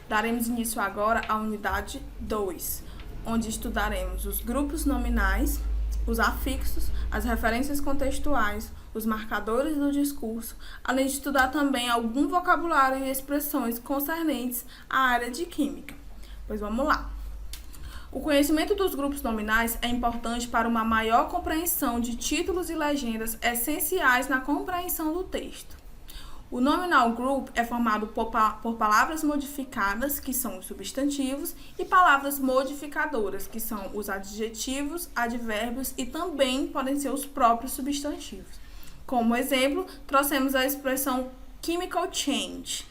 Daremos início agora à unidade 2, onde estudaremos os grupos nominais, os afixos, as referências contextuais, os marcadores do discurso, além de estudar também algum vocabulário e expressões concernentes à área de química. Pois vamos lá. O conhecimento dos grupos nominais é importante para uma maior compreensão de títulos e legendas essenciais na compreensão do texto. O nominal group é formado por palavras modificadas, que são os substantivos, e palavras modificadoras, que são os adjetivos, advérbios e também podem ser os próprios substantivos. Como exemplo, trouxemos a expressão chemical change,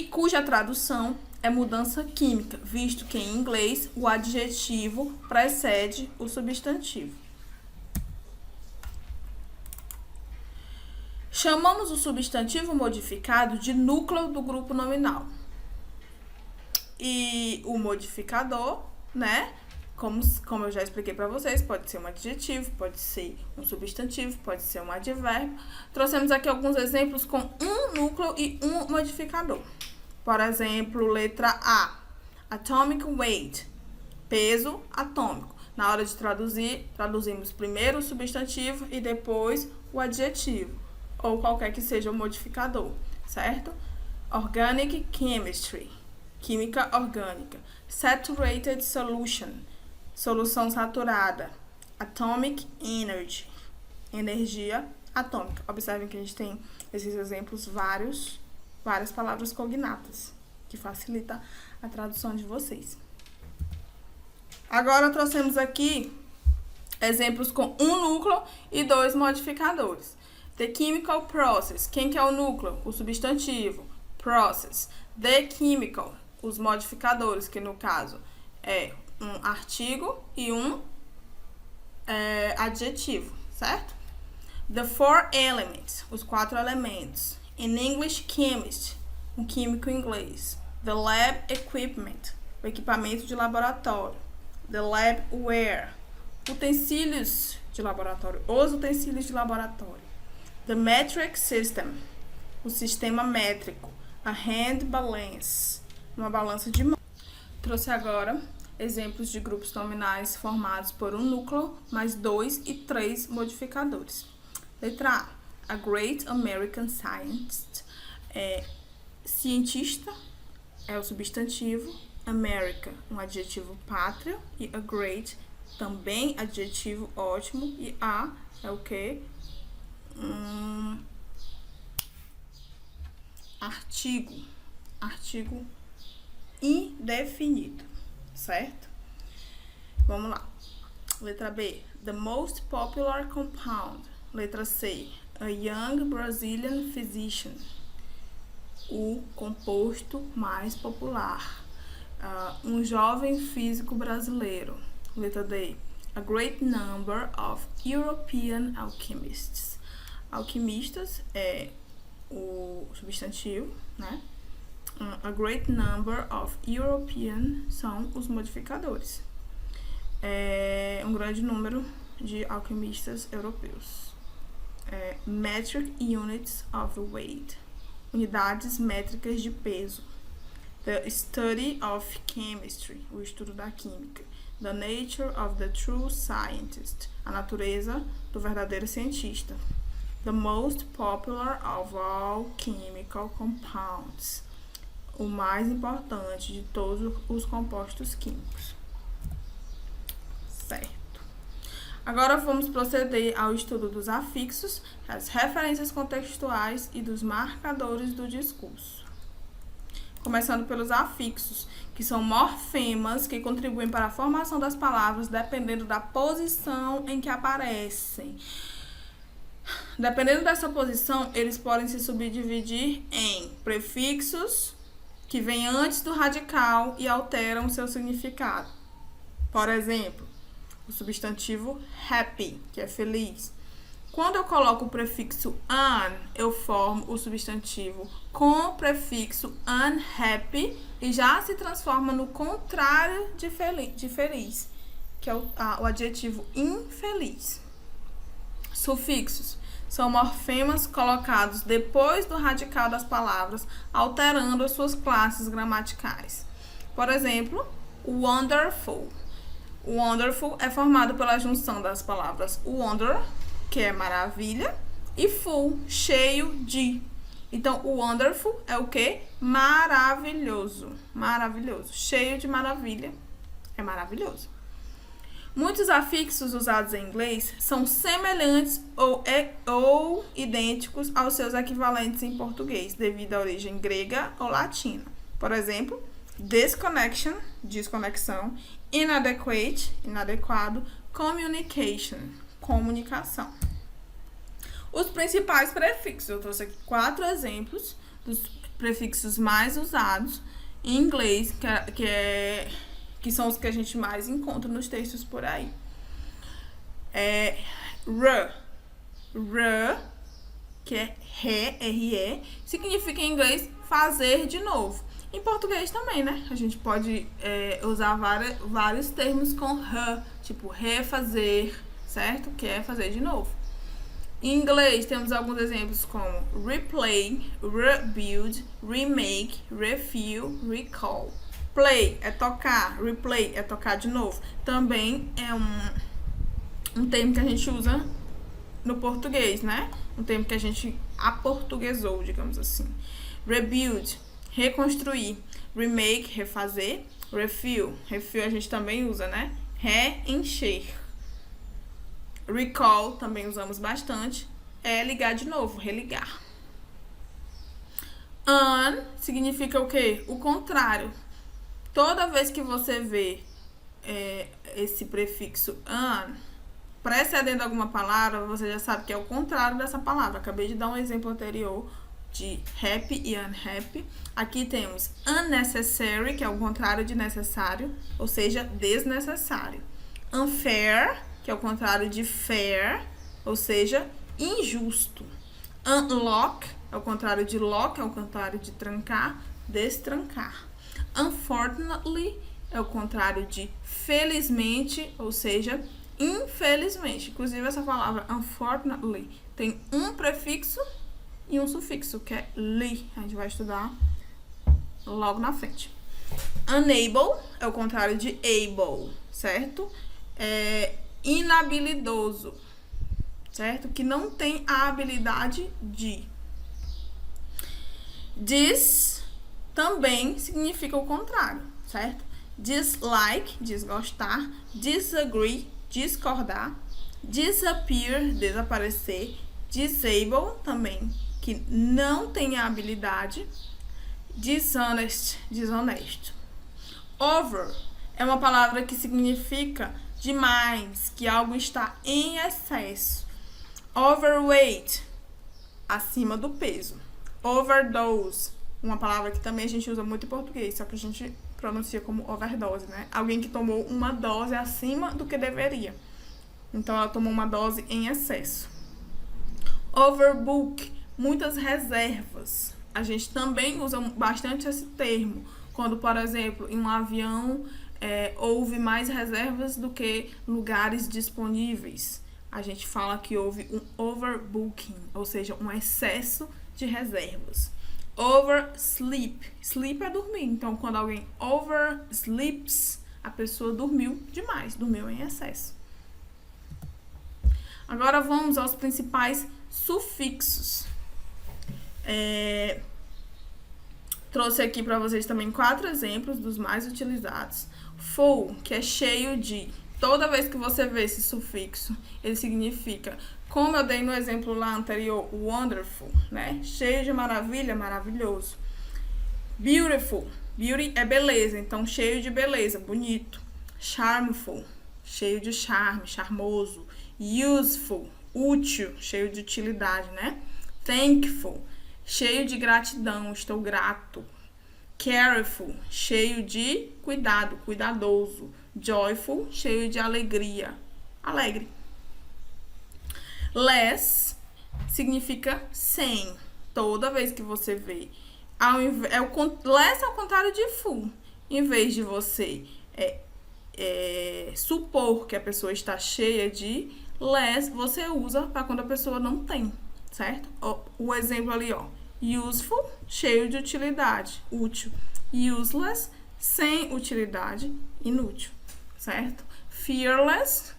cuja tradução é mudança química, visto que em inglês o adjetivo precede o substantivo. Chamamos o substantivo modificado de núcleo do grupo nominal. E o modificador, né? Como eu já expliquei para vocês, pode ser um adjetivo, pode ser um substantivo, pode ser um advérbio. Trouxemos aqui alguns exemplos com um núcleo e um modificador. Por exemplo, letra A, atomic weight, peso atômico. Na hora de traduzir, traduzimos primeiro o substantivo e depois o adjetivo, ou qualquer que seja o modificador, certo? Organic chemistry, química orgânica. Saturated solution, solução saturada. Atomic energy, energia atômica. Observem que a gente tem esses exemplos várias palavras cognatas, que facilita a tradução de vocês. Agora trouxemos aqui exemplos com um núcleo e dois modificadores. The chemical process. Quem que é o núcleo? O substantivo. Process. The chemical. Os modificadores, que no caso é um artigo e um adjetivo, certo? The four elements. Os 4 elementos. In English, chemist. Um químico inglês. The lab equipment. O equipamento de laboratório. The labware. Utensílios de laboratório. Os utensílios de laboratório. The metric system, o sistema métrico. A hand balance, uma balança de mão. Trouxe agora exemplos de grupos nominais formados por um núcleo, mais 2 e 3 modificadores. Letra A great American scientist, cientista é o substantivo, America, um adjetivo pátria, e a great, também adjetivo ótimo, e a é o quê? Artigo indefinido, certo? Vamos lá. Letra B, the most popular compound. Letra C, a young Brazilian physician, o composto mais popular. Um jovem físico brasileiro. Letra D, a great number of European alchemists. Alquimistas é o substantivo, né? A great number of European são os modificadores. Um grande número de alquimistas europeus. Metric units of weight. Unidades métricas de peso. The study of chemistry. O estudo da química. The nature of the true scientist. A natureza do verdadeiro cientista. The most popular of all chemical compounds. O mais importante de todos os compostos químicos. Certo. Agora vamos proceder ao estudo dos afixos, das referências contextuais e dos marcadores do discurso. Começando pelos afixos, que são morfemas que contribuem para a formação das palavras dependendo da posição em que aparecem. Dependendo dessa posição, eles podem se subdividir em prefixos, que vêm antes do radical e alteram seu significado. Por exemplo, o substantivo happy, que é feliz. Quando eu coloco o prefixo un, eu formo o substantivo com o prefixo unhappy e já se transforma no contrário de feliz, que é o adjetivo infeliz. Sufixos são morfemas colocados depois do radical das palavras, alterando as suas classes gramaticais. Por exemplo, wonderful. Wonderful é formado pela junção das palavras wonder, que é maravilha, e full, cheio de. Então, o wonderful é o quê? Maravilhoso. Maravilhoso. Cheio de maravilha. É maravilhoso. Muitos afixos usados em inglês são semelhantes ou idênticos aos seus equivalentes em português, devido à origem grega ou latina. Por exemplo, disconnection, desconexão, inadequate, inadequado, communication, comunicação. Os principais prefixos, eu trouxe aqui 4 exemplos dos prefixos mais usados em inglês, que são os que a gente mais encontra nos textos por aí. Que é re, R-E, significa em inglês fazer de novo. Em português também, né? A gente pode usar vários termos com re, tipo refazer, certo? Que é fazer de novo. Em inglês, temos alguns exemplos como replay, rebuild, remake, refill, recall. Play é tocar, replay é tocar de novo. Também é um termo que a gente usa no português, né? Um termo que a gente aportuguesou, digamos assim. Rebuild, reconstruir. Remake, refazer. Refill a gente também usa, né? Reencher. Recall, também usamos bastante. É ligar de novo, religar. Un significa o quê? O contrário. Toda vez que você vê esse prefixo un precedendo alguma palavra, você já sabe que é o contrário dessa palavra. Acabei de dar um exemplo anterior de happy e unhappy. Aqui temos unnecessary, que é o contrário de necessário, ou seja, desnecessário. Unfair, que é o contrário de fair, ou seja, injusto. Unlock é o contrário de lock, é o contrário de trancar, destrancar. Unfortunately é o contrário de felizmente, ou seja, infelizmente. Inclusive, essa palavra unfortunately tem um prefixo e um sufixo, que é ly. A gente vai estudar logo na frente. Unable é o contrário de able, certo? Inabilidoso, certo? Que não tem a habilidade de. This também significa o contrário, certo? Dislike, desgostar. Disagree, discordar. Disappear, desaparecer. Disable, também, que não tem a habilidade. Dishonest, desonesto. Over é uma palavra que significa demais, que algo está em excesso. Overweight, acima do peso. Overdose, uma palavra que também a gente usa muito em português, só que a gente pronuncia como overdose, né? Alguém que tomou uma dose acima do que deveria. Então, ela tomou uma dose em excesso. Overbook, muitas reservas. A gente também usa bastante esse termo. Quando, por exemplo, em um avião houve mais reservas do que lugares disponíveis. A gente fala que houve um overbooking, ou seja, um excesso de reservas. Oversleep. Sleep é dormir. Então, quando alguém oversleeps, a pessoa dormiu demais, dormiu em excesso. Agora vamos aos principais sufixos. Trouxe aqui para vocês também 4 exemplos dos mais utilizados. Full, que é cheio de. Toda vez que você vê esse sufixo, ele significa, como eu dei no exemplo lá anterior, wonderful, né? Cheio de maravilha, maravilhoso. Beautiful, beauty é beleza, então cheio de beleza, bonito. Charmful, cheio de charme, charmoso. Useful, útil, cheio de utilidade, né? Thankful, cheio de gratidão, estou grato. Careful, cheio de cuidado, cuidadoso. Joyful, cheio de alegria, alegre. Less significa sem. Toda vez que você vê, less é o contrário de full. Em vez de você supor que a pessoa está cheia de, Less você usa para quando a pessoa não tem, certo? O exemplo ali, ó. Useful, cheio de utilidade, útil. Useless, sem utilidade, inútil, certo? Fearless,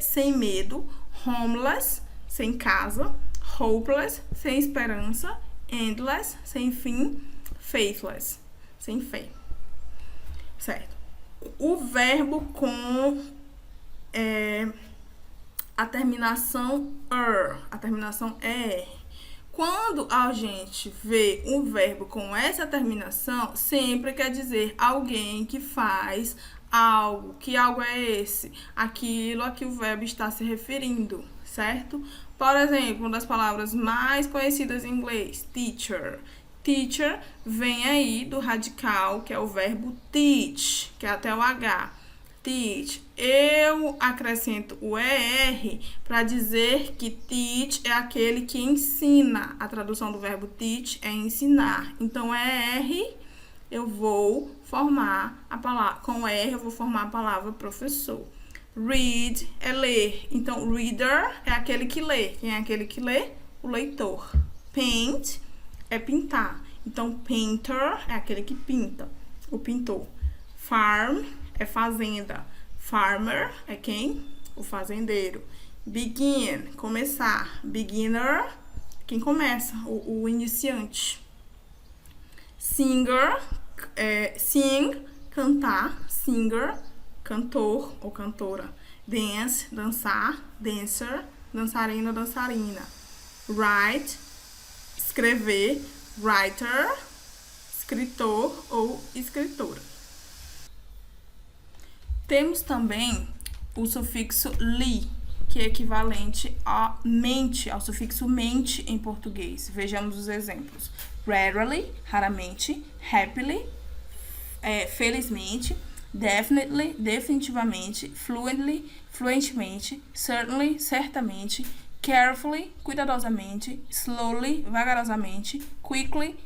sem medo. Homeless, sem casa. Hopeless, sem esperança. Endless, sem fim. Faithless, sem fé, certo? O verbo com a terminação a terminação er. Quando a gente vê um verbo com essa terminação, sempre quer dizer alguém que faz algo. Que algo é esse? Aquilo a que o verbo está se referindo, certo? Por exemplo, uma das palavras mais conhecidas em inglês, teacher. Teacher vem aí do radical, que é o verbo teach, que é até o H. Teach. Eu acrescento o ER para dizer que teach é aquele que ensina. A tradução do verbo teach é ensinar. Então, ER eu vou formar a palavra. Com ER eu vou formar a palavra professor. Read é ler. Então, reader é aquele que lê. Quem é aquele que lê? O leitor. Paint é pintar. Então, painter é aquele que pinta. O pintor. Farm é fazenda. Farmer é quem? O fazendeiro. Begin, começar. Beginner, quem começa, o iniciante. Singer, sing, cantar. Singer, cantor ou cantora. Dance, dançar. Dancer, dançarino, dançarina. Write, escrever. Writer, escritor ou escritora. Temos também o sufixo li, que é equivalente a mente, ao sufixo mente em português. Vejamos os exemplos. Rarely, raramente. Happily, felizmente. Definitely, definitivamente. Fluently, fluentemente. Certainly, certamente. Carefully, cuidadosamente. Slowly, vagarosamente. Quickly,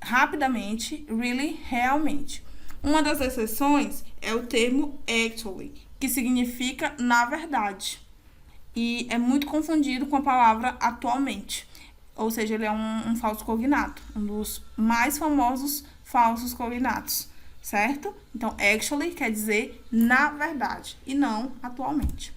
rapidamente. Really, realmente. Uma das exceções é o termo actually, que significa na verdade. E é muito confundido com a palavra atualmente. Ou seja, ele é um falso cognato, um dos mais famosos falsos cognatos, certo? Então, actually quer dizer na verdade e não atualmente.